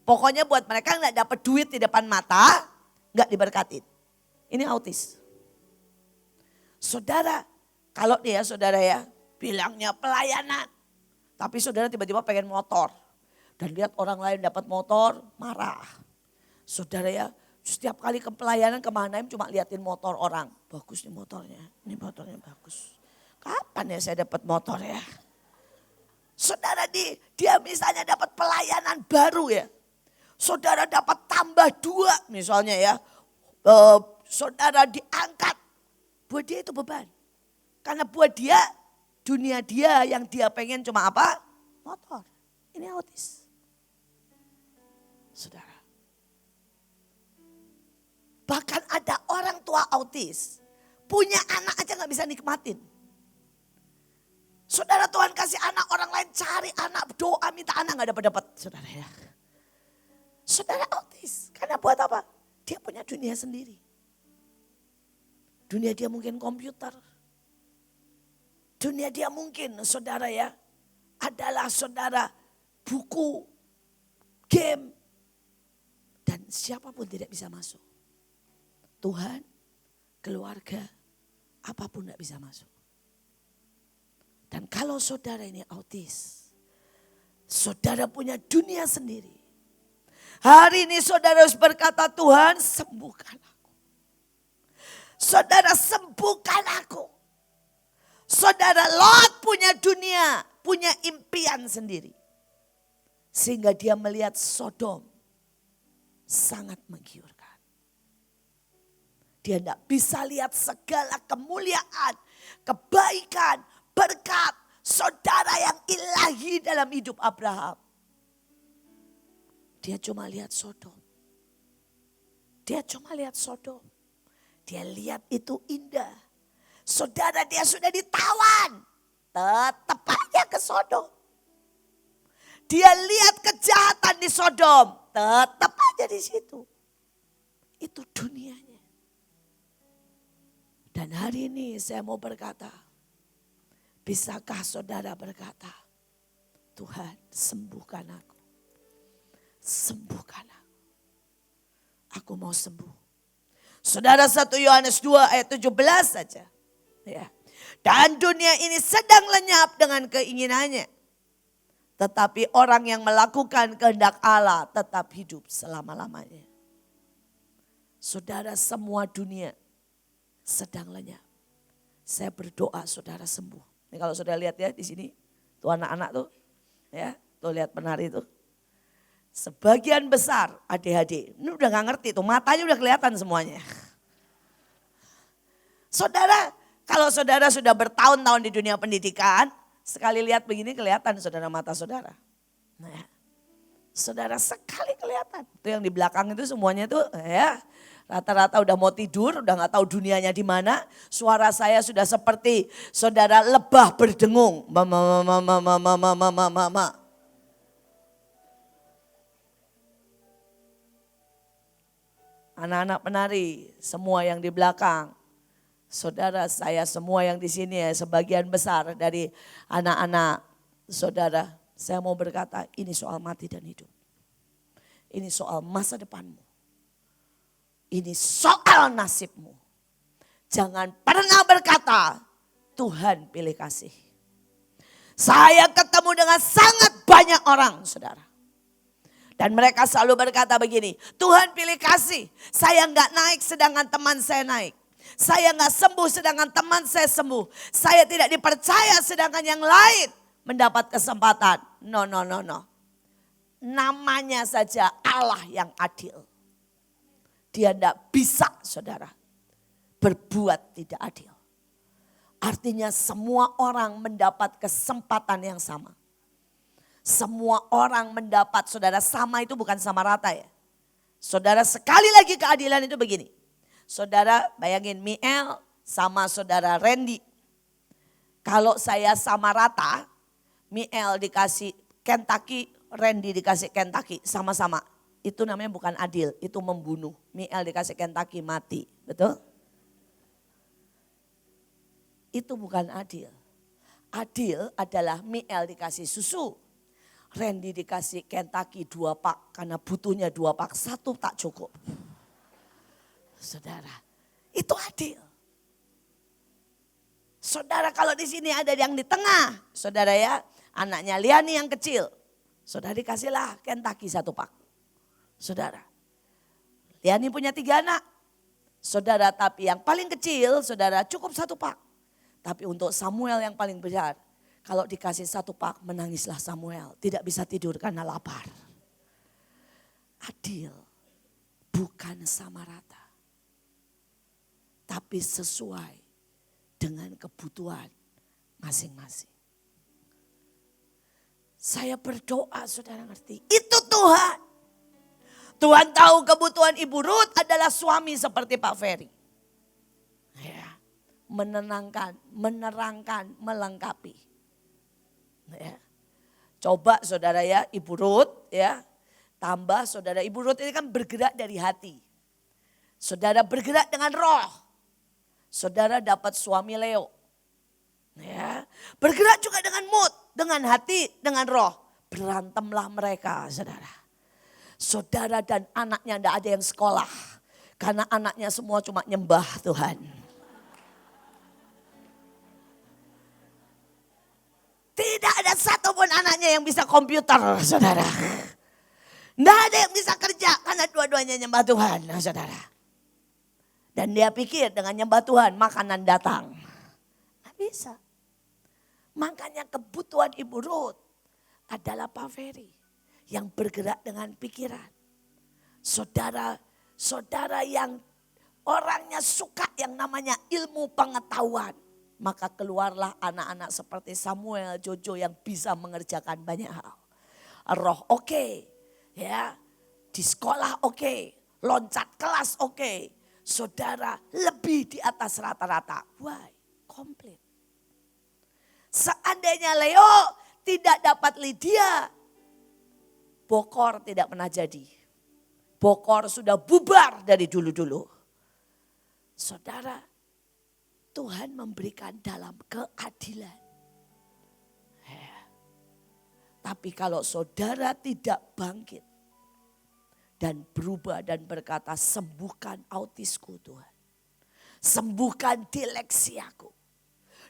Pokoknya buat mereka nggak dapat duit di depan mata, nggak diberkatin. Ini autis. Saudara, kalau dia saudara ya bilangnya pelayanan, tapi saudara tiba-tiba pengen motor dan lihat orang lain dapat motor, marah. Saudara ya, setiap kali ke pelayanan kemana cuma liatin motor orang. Bagus nih motornya, ini motornya bagus. Kapan ya saya dapat motor ya? Saudara dia misalnya dapat pelayanan baru ya. Saudara dapat tambah 2 misalnya ya. Saudara diangkat. Buat dia itu beban. Karena buat dia, dunia dia yang dia pengen cuma apa? Motor. Ini autis. Saudara. Bahkan ada orang tua autis. Punya anak aja gak bisa nikmatin. Saudara, Tuhan kasih anak, orang lain cari anak, doa minta anak gak dapat-dapat. Saudara ya. Saudara autis. Karena buat apa? Dia punya dunia sendiri. Dunia dia mungkin komputer. Dunia dia mungkin saudara ya. Adalah saudara buku, game. Dan siapapun tidak bisa masuk. Tuhan, keluarga, apapun tidak bisa masuk. Dan kalau saudara ini autis, saudara punya dunia sendiri. Hari ini saudara harus berkata, Tuhan sembuhkan aku. Saudara sembuhkan aku. Saudara Lot punya dunia, punya impian sendiri. Sehingga dia melihat Sodom sangat menggiurkan. Dia tidak bisa lihat segala kemuliaan, kebaikan, berkat saudara yang ilahi dalam hidup Abraham. Dia cuma lihat Sodom. Dia cuma lihat Sodom. Dia lihat itu indah. Saudara dia sudah ditawan. Tetap aja ke Sodom. Dia lihat kejahatan di Sodom. Tetap aja di situ. Itu dunianya. Dan hari ini saya mau berkata. Bisakah saudara berkata. Tuhan sembuhkan aku. Sembuhkan aku. Aku mau sembuh. Saudara 1 Yohanes 2 ayat 17 saja. Ya. Dan dunia ini sedang lenyap dengan keinginannya. Tetapi orang yang melakukan kehendak Allah tetap hidup selama-lamanya. Saudara, semua dunia sedang lenyap. Saya berdoa saudara sembuh. Ini kalau saudara lihat ya di sini. Tuh anak-anak tuh. Ya, tuh lihat penari tuh. Sebagian besar adik-adik, ini udah gak ngerti tuh, matanya udah kelihatan semuanya. Saudara, kalau saudara sudah bertahun-tahun di dunia pendidikan, sekali lihat begini kelihatan saudara mata saudara. Nah, saudara sekali kelihatan. Itu yang di belakang itu semuanya tuh ya rata-rata udah mau tidur, udah gak tahu dunianya di mana. Suara saya sudah seperti saudara lebah berdengung. Mama. Anak-anak penari, semua yang di belakang. Saudara, saya semua yang di sini ya, sebagian besar dari anak-anak saudara, saya mau berkata ini soal mati dan hidup. Ini soal masa depanmu. Ini soal nasibmu. Jangan pernah berkata Tuhan pilih kasih. Saya ketemu dengan sangat banyak orang, saudara. Dan mereka selalu berkata begini, Tuhan pilih kasih. Saya nggak naik sedangkan teman saya naik. Saya nggak sembuh sedangkan teman saya sembuh. Saya tidak dipercaya sedangkan yang lain mendapat kesempatan. No. Namanya saja Allah yang adil. Dia tidak bisa, saudara, berbuat tidak adil. Artinya semua orang mendapat kesempatan yang sama. Semua orang mendapat, saudara, sama itu bukan sama rata ya. Saudara, sekali lagi keadilan itu begini. Saudara bayangin Miel sama saudara Randy. Kalau saya sama rata, Miel dikasih Kentucky, Randy dikasih Kentucky sama-sama. Itu namanya bukan adil, itu membunuh. Miel dikasih Kentucky mati, betul? Itu bukan adil. Adil adalah Miel dikasih susu. Randy dikasih Kentucky 2 pak karena butuhnya 2 pak, 1 tak cukup. Saudara, itu adil. Saudara, kalau di sini ada yang di tengah, saudara ya, anaknya Liani yang kecil, saudara dikasihlah Kentucky 1 pak. Saudara, Liani punya 3 anak, saudara, tapi yang paling kecil, saudara, cukup 1 pak. Tapi untuk Samuel yang paling besar, kalau dikasih 1 pak, menangislah Samuel, tidak bisa tidur karena lapar. Adil, bukan sama rata. Tapi sesuai dengan kebutuhan masing-masing. Saya berdoa, saudara ngerti, itu Tuhan. Tuhan tahu kebutuhan Ibu Ruth adalah suami seperti Pak Ferry. Ya, menenangkan, menerangkan, melengkapi. Ya. Coba saudara ya, Ibu Ruth ya, tambah saudara, Ibu Ruth ini kan bergerak dari hati. Saudara bergerak dengan roh. Saudara dapat suami Leo. Ya, bergerak juga dengan mood, dengan hati, dengan roh. Berantemlah mereka, saudara. Saudara dan anaknya tidak ada yang sekolah. Karena anaknya semua cuma nyembah Tuhan. Tidak ada satupun anaknya yang bisa komputer, saudara. Tidak ada yang bisa kerja karena dua-duanya nyembah Tuhan, saudara. Dan dia pikir dengan nyembah Tuhan makanan datang. Tidak bisa. Makanya kebutuhan Ibu Ruth adalah Pak Ferry yang bergerak dengan pikiran. Saudara yang orangnya suka yang namanya ilmu pengetahuan. Maka keluarlah anak-anak seperti Samuel, Jojo yang bisa mengerjakan banyak hal. Roh oke, ya, di sekolah oke, loncat kelas oke. Saudara lebih di atas rata-rata. Why? Komplit. Seandainya Leo tidak dapat Lydia, Bokor tidak pernah jadi. Bokor sudah bubar dari dulu-dulu. Saudara, Tuhan memberikan dalam keadilan. Tapi kalau saudara tidak bangkit dan berubah dan berkata, sembuhkan autisku Tuhan. Sembuhkan dileksiaku.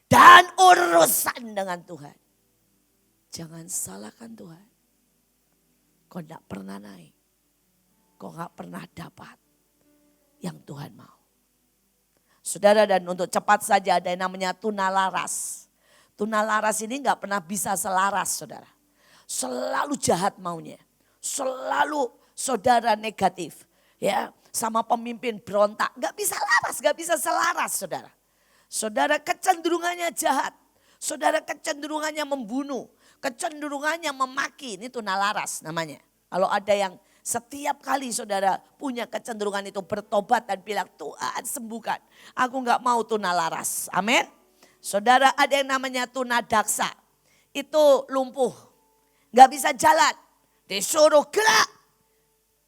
Dan urusan dengan Tuhan. Jangan salahkan Tuhan. Kau tidak pernah naik. Kau tidak pernah dapat yang Tuhan mau. Saudara, dan untuk cepat saja ada yang namanya tuna laras. Tuna laras ini nggak pernah bisa selaras, saudara. Selalu jahat maunya. Selalu saudara negatif, ya, sama pemimpin berontak, nggak bisa laras, nggak bisa selaras, saudara. Saudara kecenderungannya jahat, saudara kecenderungannya membunuh, kecenderungannya memaki, ini tuna laras namanya. Kalau ada yang setiap kali saudara punya kecenderungan itu bertobat dan bilang Tuhan sembuhkan, aku nggak mau tuna laras, amin. Saudara ada yang namanya tuna daksa, itu lumpuh, nggak bisa jalan, disuruh gerak.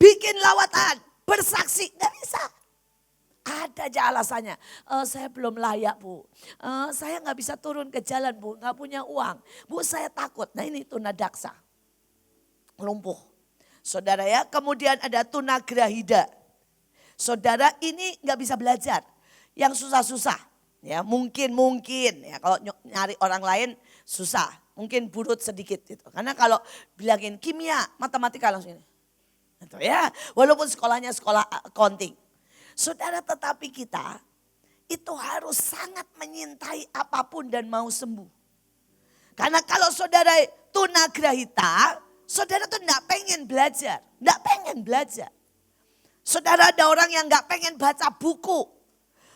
Bikin lawatan, bersaksi, gak bisa. Ada aja alasannya. Saya belum layak Bu. Saya nggak bisa turun ke jalan Bu. Nggak punya uang. Bu saya takut. Nah ini tunadaksa. Lumpuh. Saudara ya, kemudian ada tunagrahida. Saudara ini nggak bisa belajar. Yang susah-susah. Ya mungkin ya kalau nyari orang lain susah. Mungkin burut sedikit gitu. Karena kalau bilangin kimia, matematika langsung ini. Gitu ya. Walaupun sekolahnya sekolah accounting. Saudara tetapi kita itu harus sangat menyintai apapun dan mau sembuh. Karena kalau saudara tunagrahita, saudara tuh enggak pengen belajar. Enggak pengen belajar. Saudara ada orang yang enggak pengen baca buku.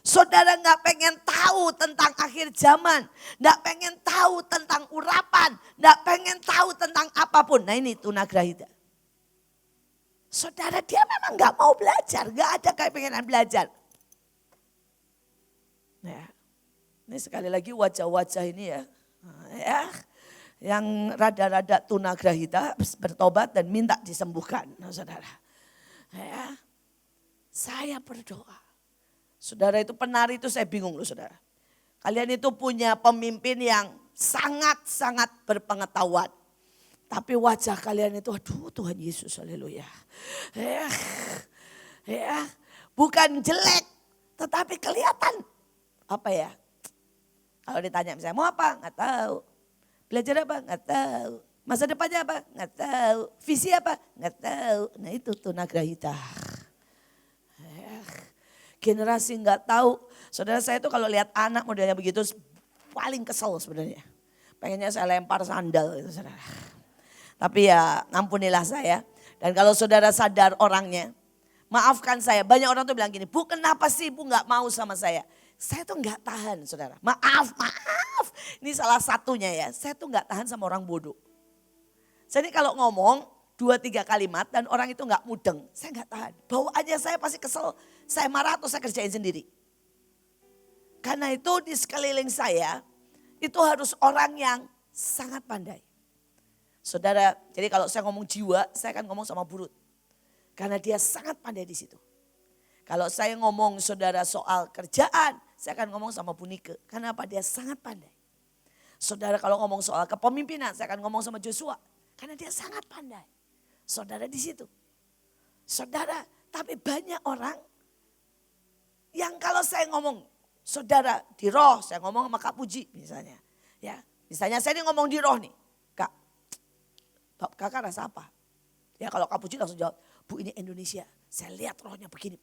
Saudara enggak pengen tahu tentang akhir zaman. Enggak pengen tahu tentang urapan. Enggak pengen tahu tentang apapun. Nah ini tunagrahita. Saudara dia memang gak mau belajar, gak ada kepengenan belajar. Ya, ini sekali lagi wajah-wajah ini ya, yang rada-rada tunagrahita bertobat dan minta disembuhkan, nah, saudara. Ya, saya berdoa. Saudara itu penari itu saya bingung loh saudara. Kalian itu punya pemimpin yang sangat-sangat berpengetahuan. Tapi wajah kalian itu, aduh Tuhan Yesus, haleluya. Ya, bukan jelek, tetapi kelihatan. Apa ya, kalau ditanya misalnya mau apa, nggak tahu. Belajar apa, nggak tahu. Masa depannya apa, nggak tahu. Visi apa, nggak tahu. Nah itu tunagrahita. Generasi nggak tahu. Saudara saya itu kalau lihat anak modelnya begitu, paling kesel sebenarnya. Pengennya saya lempar sandal gitu saudara. Tapi ya ampunilah saya. Dan kalau saudara sadar orangnya, maafkan saya. Banyak orang tuh bilang gini, Bu kenapa sih Bu gak mau sama saya? Saya tuh gak tahan saudara. Maaf. Ini salah satunya ya. Saya tuh gak tahan sama orang bodoh. Saya ini kalau ngomong 2-3 kalimat dan orang itu gak mudeng. Saya gak tahan. Bawaannya saya pasti kesel. Saya marah atau saya kerjain sendiri. Karena itu di sekeliling saya, itu harus orang yang sangat pandai. Saudara, jadi kalau saya ngomong jiwa, saya akan ngomong sama Burut. Karena dia sangat pandai di situ. Kalau saya ngomong saudara soal kerjaan, saya akan ngomong sama Bu Nike. Karena apa? Dia sangat pandai. Saudara kalau ngomong soal kepemimpinan, saya akan ngomong sama Joshua. Karena dia sangat pandai. Saudara di situ. Saudara, tapi banyak orang yang kalau saya ngomong, saudara di roh, saya ngomong sama Kak Puji misalnya. Ya, misalnya saya ini ngomong di roh nih. Kakak rasa apa? Ya kalau Kak Puji langsung jawab, Bu ini Indonesia, saya lihat rohnya begini.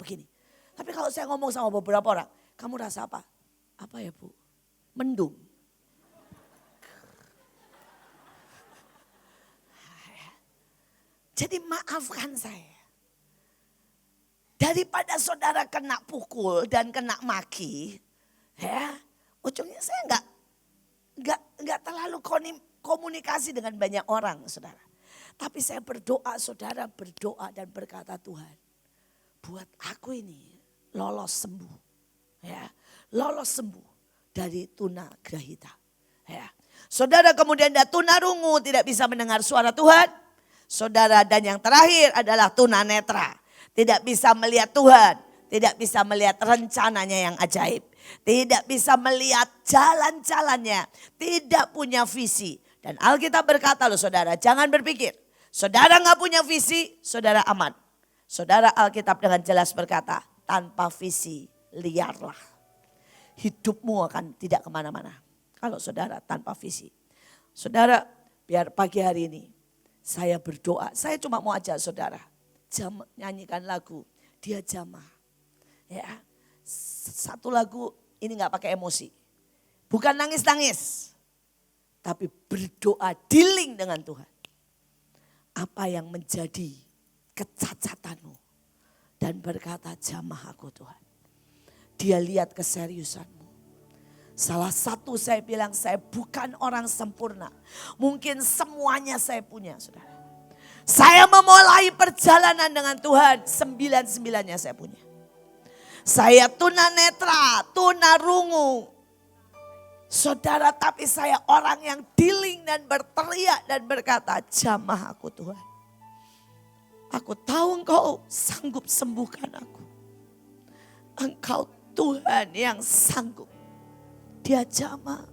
Tapi kalau saya ngomong sama beberapa orang, kamu rasa apa? Apa ya Bu? Mendung. Jadi maafkan saya. Daripada saudara kena pukul dan kena maki, ya ujungnya saya nggak terlalu komunikasi dengan banyak orang saudara. Tapi saya berdoa, saudara berdoa dan berkata Tuhan, buat aku ini lolos sembuh. Ya, lolos sembuh dari tunagrahita. Ya. Saudara kemudian ada tunarungu tidak bisa mendengar suara Tuhan. Saudara dan yang terakhir adalah tunanetra. Tidak bisa melihat Tuhan, tidak bisa melihat rencananya yang ajaib. Tidak bisa melihat jalan-jalannya, tidak punya visi. Dan Alkitab berkata loh saudara, jangan berpikir. Saudara gak punya visi, saudara aman. Saudara Alkitab dengan jelas berkata, tanpa visi liarlah. Hidupmu akan tidak kemana-mana. Kalau saudara tanpa visi. Saudara biar pagi hari ini saya berdoa. Saya cuma mau ajak saudara nyanyikan lagu, dia jamah. Ya, satu lagu ini gak pakai emosi. Bukan nangis-nangis. Tapi berdoa dealing dengan Tuhan. Apa yang menjadi kecacatanmu. Dan berkata jamah aku Tuhan. Dia lihat keseriusanmu. Salah satu saya bilang saya bukan orang sempurna. Mungkin semuanya saya punya saudara. Saya memulai perjalanan dengan Tuhan. 9-9-nya saya punya. Saya tunanetra, tunarungu. Saudara, tapi saya orang yang dealing dan berteriak dan berkata, jamah aku Tuhan. Aku tahu Engkau sanggup sembuhkan aku. Engkau Tuhan yang sanggup. Dia jamah